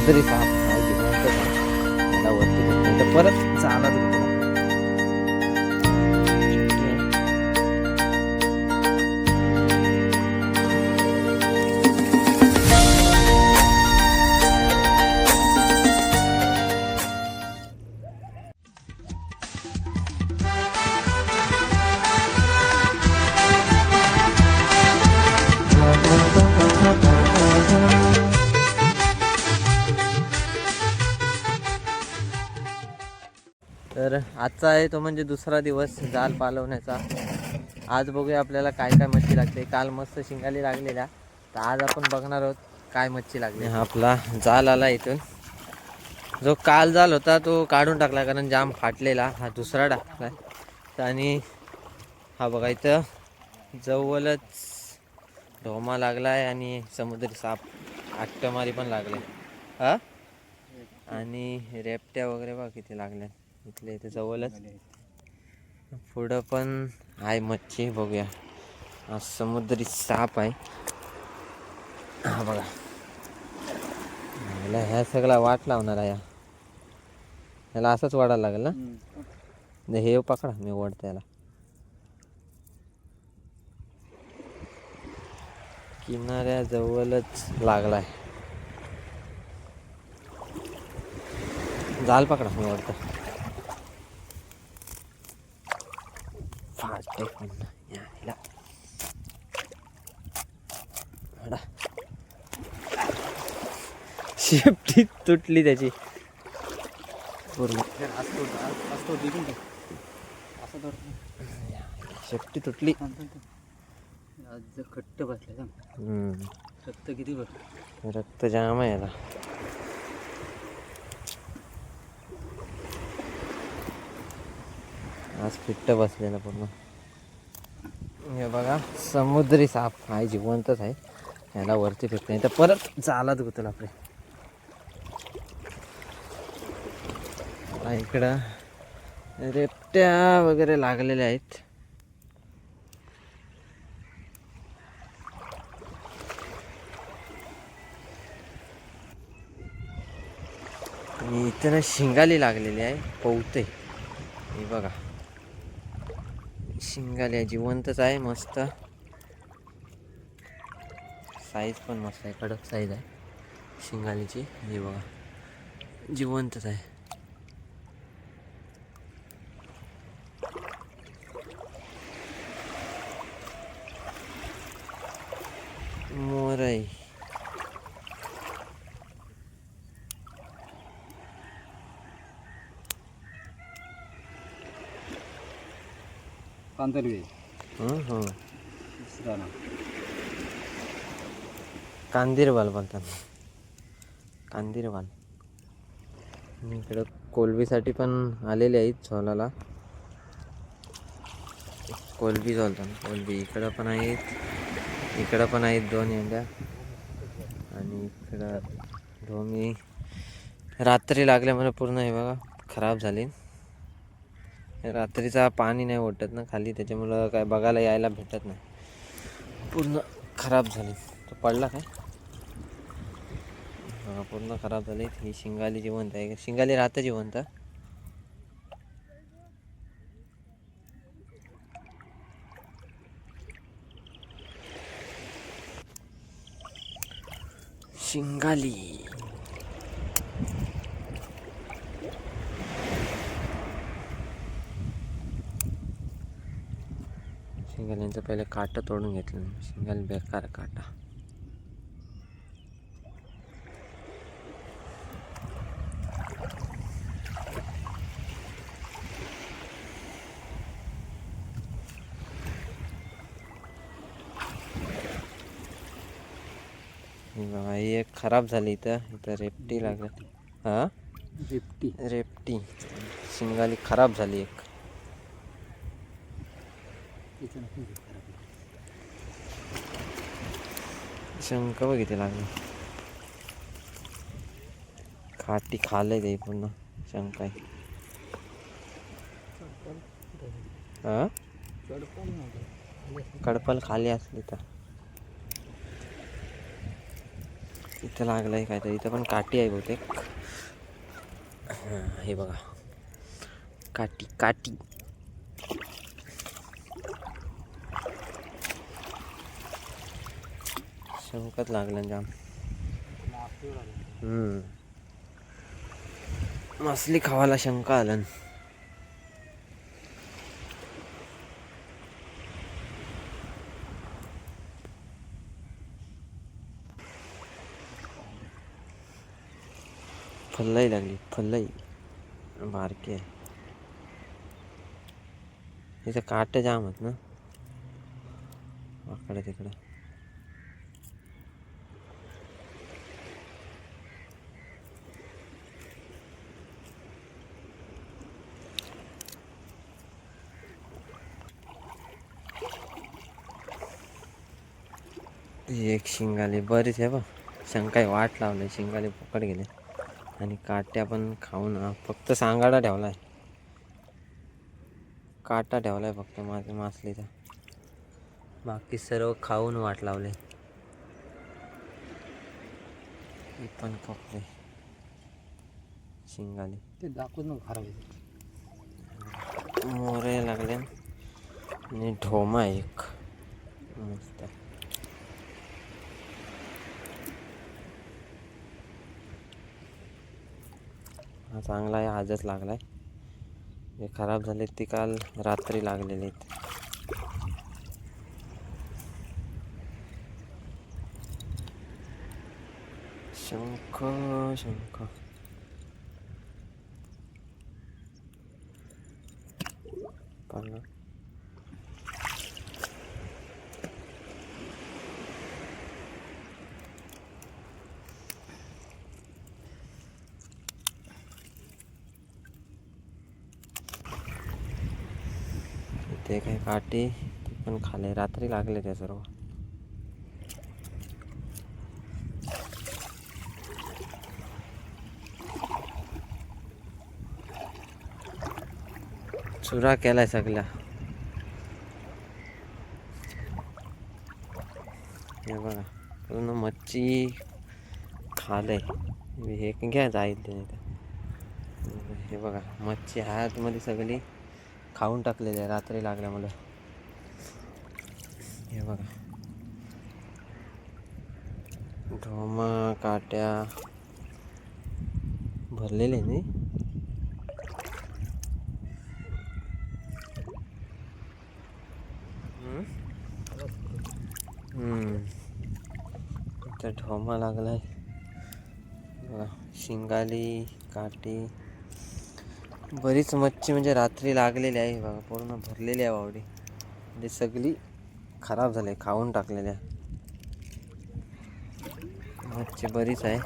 समुद्री साप हा जिवंत आहे. याला वरती घेत नाही तर परत चालत होतो. तर आजचा आहे तो म्हणजे दुसरा दिवस जाल पालवण्याचा. आज बघूया आपल्याला काय काय मच्छी लागते. काल मस्त शिंगाली लागलेल्या, तर आज आपण बघणार आहोत काय मच्छी लागली. हा आपला जाल आला इथून. जो काल जाल होता तो काढून टाकला कारण जाम फाटलेला. हा दुसरा टाकला आणि हा बघा इथं जवळच ढोमा लागलाय आणि समुद्री साप आट्टमारी पण लागले हा. आणि रेपट्या वगैरे बघा किती लागल्या इथले इथे जवळच. पुढं पण आहे मच्छी बघूया. हा समुद्री साप आहे हा बघा. मला ह्या सगळा वाट लावणार आहे. ह्याला असंच वाढायला लागेल ना. हे पकडा मी ओढतो याला. किनाऱ्याजवळच लागलाय. जाल पकडा मी ओढतो. फास्ट यायला शेपटी तुटली त्याची पूर्ण. शेपटी तुटली. खट्ट बसले. रक्त किती बघ. रक्त जाम आहे याला. आज फिट्ट बसलेला पूर्ण. हे बघा समुद्री साप आहे जिवंतच आहे. याला वरती फेकत नाही तर परत चालत गुतल आपले. इकडं रेपट्या वगैरे लागलेल्या आहेत. आणि इथं ना शिंगाली लागलेली आहे पवते. हे बघा शिंगाली आहे जिवंतच आहे. मस्त साईज पण मस्त आहे. कडक साईज आहे शिंगालीची. हे बघा जिवंतच आहे. मोरई कांतरवे. कांदीरवाल बोलतात. कांदीरवाल. इकडं कोलबीसाठी पण आलेले आहेत झोलाला. कोलबी झोलतात कोलबी. इकडं पण आहेत, इकडं पण आहेत 2 एंड्या. आणि इकडं ढोमी रात्री लागल्यामुळे पूर्ण हे बघा खराब झाली. रात्रीचा पाणी नाही ओटत ना खाली, त्याच्यामुळं काय बघायला यायला भेटत नाही. पूर्ण खराब झाली. तो पडला काय पूर्ण खराब झाली. ही शिंगाली जिवंत आहे. शिंगाली राहतं जिवंत. शिंगाली शिंगाल्यांचं पहिले काटा तोडून घेतलं. शिंगाली बेकार काटा. बघा ही एक खराब झाली. इथं रेपटी लागली. हा रेपटी शिंगाली खराब झाली एक. शंख बघ इथे लागली. खाटी खाले ते पूर्ण शंख आहे. हा कडपल खाली असली तर इथं लागलाय काहीतरी, इथं पण काठी आहे बहुतेक. हे बघा, काठी काठी. शंकत लागलं जाम. मासली खावायला शंका आलं. फल्लाई लागली, फल्लाई बारकी आहे. इथं काट जाम आहेत ना वाकडे तिकडे. एक शिंगाली बरीच आहे बा. शंकाई वाट लावले, शिंगाली पकड गेले आणि काट्या पण खाऊन फक्त सांगाडा ठेवलाय. काटा ठेवलाय फक्त माझ्या मासलीचा, बाकी सर्व खाऊन वाट लावले. ही पण पकडले शिंगाली. ते दाखवून खराब मोरे लागले आणि ढोमा एक मस्त. हा चांगला आहे, आजच लागलाय. जे खराब झाले ते काल रात्री लागलेले आहेत. शंख शंख पाला. ते काही काठी पण खाले, रात्री लागले त्या सर्व. चुरा केलाय सगळा. हे बघा पूर्ण मच्छी खाले. हे घ्या जाईल ते. हे बघा मच्छी आतमध्ये सगळी खाऊन टाकलेली आहे रात्री लागल्यामुळे. हे बघा ढोमा काट्या भरलेले नाही. तर ढोमा लागलाय बघा, शिंगाली काठी बरीच मच्छी म्हणजे रात्री लागलेली आहे बघा. पूर्ण भरलेली आहे वावडी, म्हणजे सगळी खराब झाली, खाऊन टाकलेल्या. मच्छी बरीच आहे.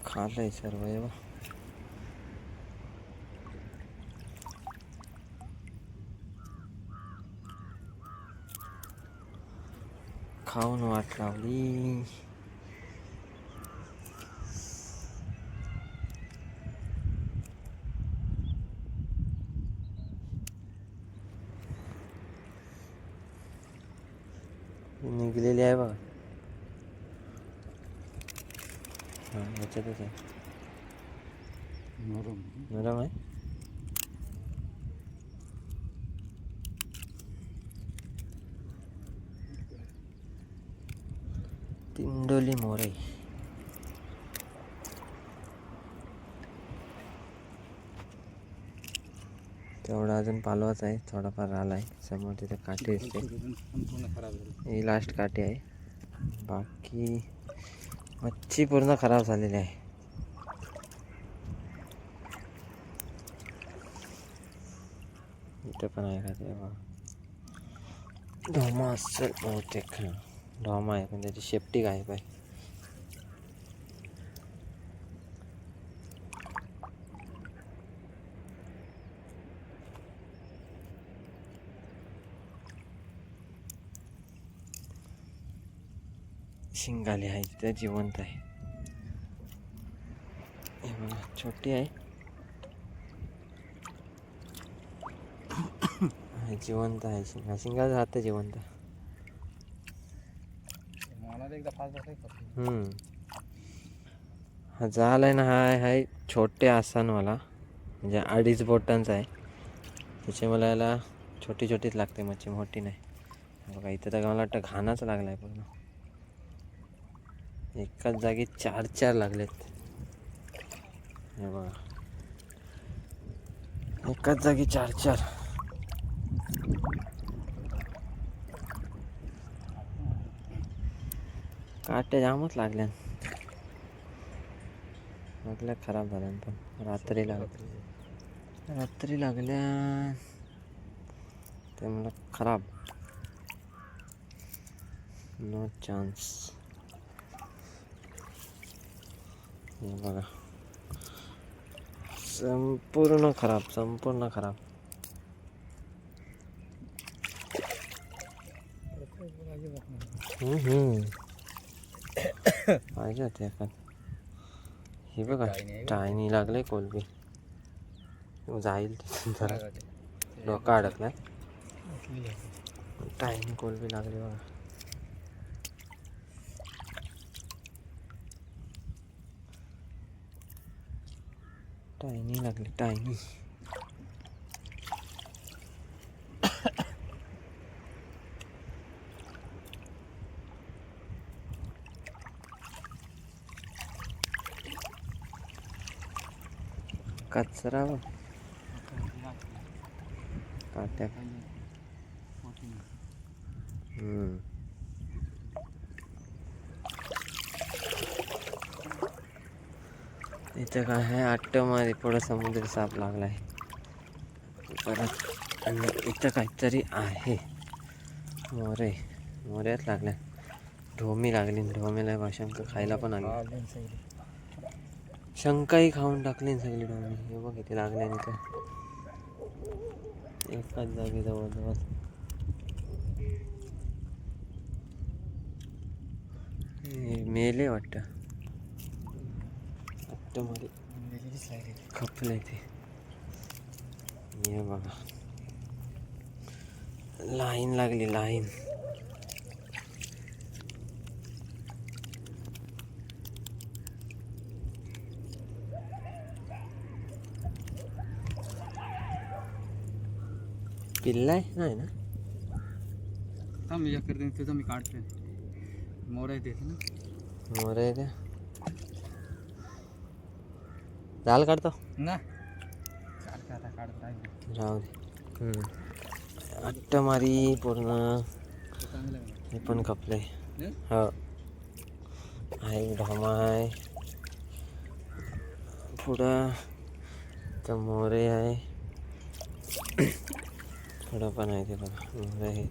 खाल्लंय सर्व हे बघ. खाऊन वाट लावली. निघलेली आहे बघा. हां याच्यातच आहे, नरम आहे. तिंडोली मोरे. तेवढा अजून पालवाच आहे, थोडाफार राहिला आहे. समोर तिथे काठी असते, ही लास्ट काठी आहे. बाकी मच्छी पूर्ण खराब झालेली आहे. इथं पण आहे का ते बघा. ढोमा असेल बहुतेक. ढोमा आहे पण त्याची शेपटी काय पाय. शिंगाली आहे तिथे जिवंत आहे. हे बघा छोटी आहे, जिवंत आहे. शिंगा राहतं जिवंत. हा जाल आहे ना, हाय छोटे आसानवाला, म्हणजे 2.5 बोटांचा आहे. त्याचे मला याला छोटी छोटीच लागते मच्छी, मोठी नाही. बघा इथं तर मला वाटतं घाणाच लागला आहे पूर्ण. एकाच जागी 4 लागलेत. हे बघा एकाच जागी 4. काटे जामच लागल्या, खराब झाल्या. पण रात्री लागल्या ते मला खराब. No chance. हे बघा संपूर्ण खराब. पाहिजे होते एखाद. हे बघा टायनी लागले कोलबी. जाईल जरा, डोका अडकलाय. टायनी कोलबी लागली बघा. टायनी लागली, टायनी. कचरा बघ काट्या. इथं काय आहे, आट्टमारी पुढं समुद्री साप लागलाय परत. आणि इथं काहीतरी आहे. मोऱ्यात लागल्या. ढोमी लागली. ढोमेला भाषांक खायला पण आली. शंकाही खाऊन टाकली सगळी ढोमी. हे बघ इथे लागल्या. इथं एकाच जागी जवळ मेले वाटतं. आट्टमारी खपले ते. हे बघा लाईन लागली, लाईन. पिल्ला आहे नाही ना? मी करते तुझं मी काढते. मोर येते ना, मोर आहे. जाल काढतो ना, काढत राहू दे. आट्टमारी पूर्ण. हे पण खपले. हो आहे. ढोमा आहे पुढं. तर मोरे आहे पुढं पण आहे. ते बघा मोरे आहे.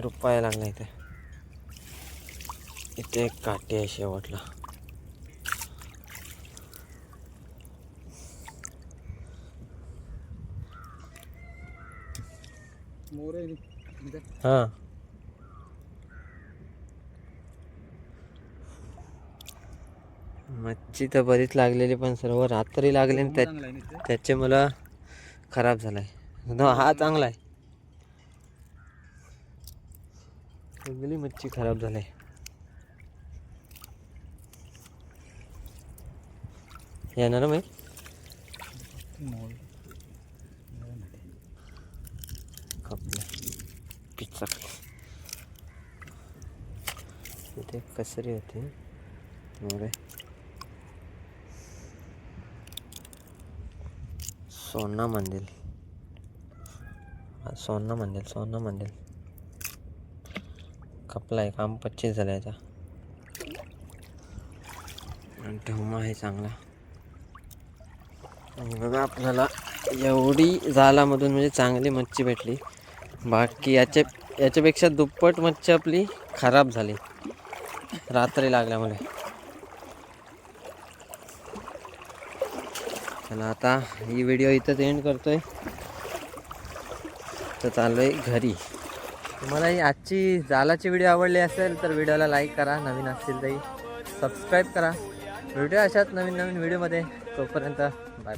रुपया लागला इथे. इथे एक काठी आहे शेवटला. हा मच्छी तर बरीच लागलेली, पण सर्व रात्री लागले. त्याचे मला खराब झालाय. हा चांगला आहे. सगळी मच्छी खराब झाली. येणार मी खपले पिच्चा. इथे कसरी होती. मोरे सोना मंदिर. खपलाय. काम 25 झालं याचा. ढोमा आहे चांगला. बघा आपल्याला एवढी जालामधून म्हणजे चांगली मच्छी भेटली. बाकी याच्यापेक्षा दुप्पट मच्छी आपली खराब झाली रात्री लागल्यामुळे. चला आता ही व्हिडिओ इथंच एंड करतोय. तर चालू आहे घरी. तुम्हाला ही आजची जालाची व्हिडिओ आवडली असेल तर व्हिडिओला लाईक करा, नवीन असतील तरी सबस्क्राईब करा. भेटूया अशाच नवीन नवीन व्हिडिओमध्ये. तोपर्यंत बाय.